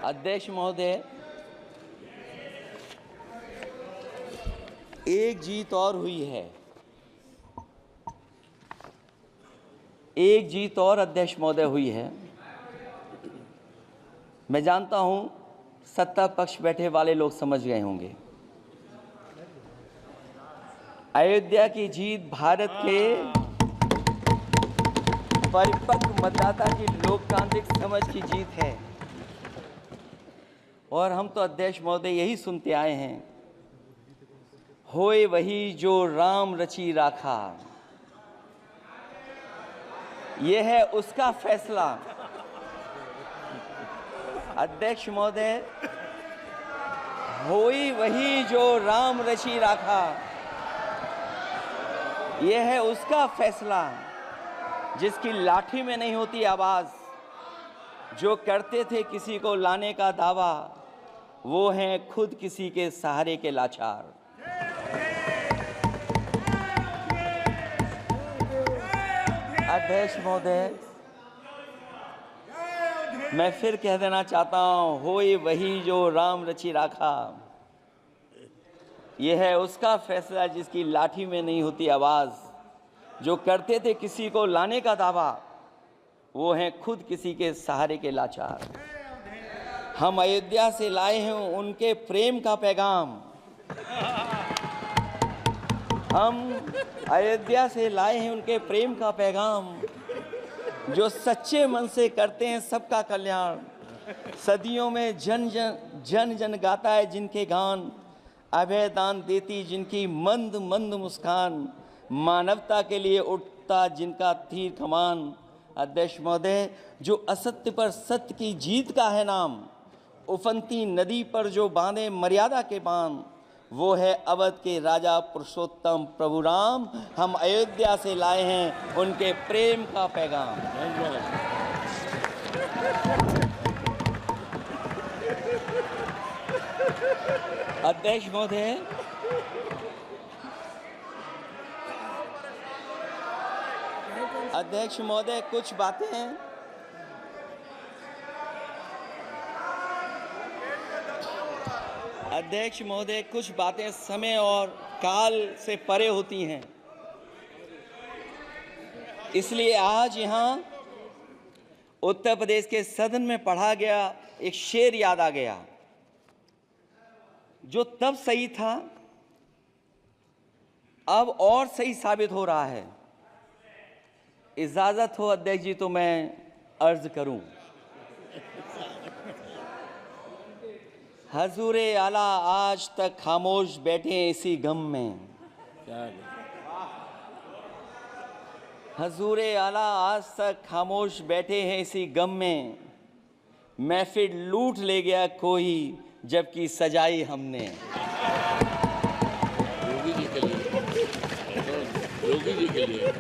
अध्यक्ष महोदय, एक जीत और हुई है। एक जीत और अध्यक्ष महोदय हुई है। मैं जानता हूं सत्ता पक्ष बैठे वाले लोग समझ गए होंगे। अयोध्या की जीत भारत के परिपक्व मतदाता की लोकतांत्रिक समझ की जीत है। और हम तो अध्यक्ष महोदय यही सुनते आए हैं, होए वही जो राम रची राखा। यह है उसका फैसला। अध्यक्ष महोदय, होई वही जो राम रची राखा, यह है उसका फैसला जिसकी लाठी में नहीं होती आवाज। जो करते थे किसी को लाने का दावा, वो हैं खुद किसी के सहारे के लाचार। अध्यक्ष महोदय, मैं फिर कह देना चाहता हूं, होए वही जो राम रची राखा। यह है उसका फैसला जिसकी लाठी में नहीं होती आवाज। जो करते थे किसी को लाने का दावा, वो हैं खुद किसी के सहारे के लाचार। हम अयोध्या से लाए हैं उनके प्रेम का पैगाम। हम अयोध्या से लाए हैं उनके प्रेम का पैगाम, जो सच्चे मन से करते हैं सबका कल्याण। सदियों में जन जन गाता है जिनके गान, अभय दान देती जिनकी मंद मंद मुस्कान। मानवता के लिए उठता जिनका तीर कमान। अध्यक्ष महोदय, जो असत्य पर सत्य की जीत का है नाम, उफनती नदी पर जो बांधे मर्यादा के बांध, वो है अवध के राजा पुरुषोत्तम प्रभु राम। हम अयोध्या से लाए हैं उनके प्रेम का पैगाम। अध्यक्ष महोदय, अध्यक्ष महोदय, कुछ बातें समय और काल से परे होती हैं। इसलिए आज यहाँ उत्तर प्रदेश के सदन में पढ़ा गया एक शेर याद आ गया, जो तब सही था, अब और सही साबित हो रहा है। इजाजत हो अध्यक्ष जी तो मैं अर्ज करूं। हजूरे आला आज तक खामोश बैठे इसी गम में। हजूरे आला आज तक खामोश बैठे हैं इसी गम में। महफिल लूट ले गया कोई जबकि सजाई हमने। योगी जी के लिए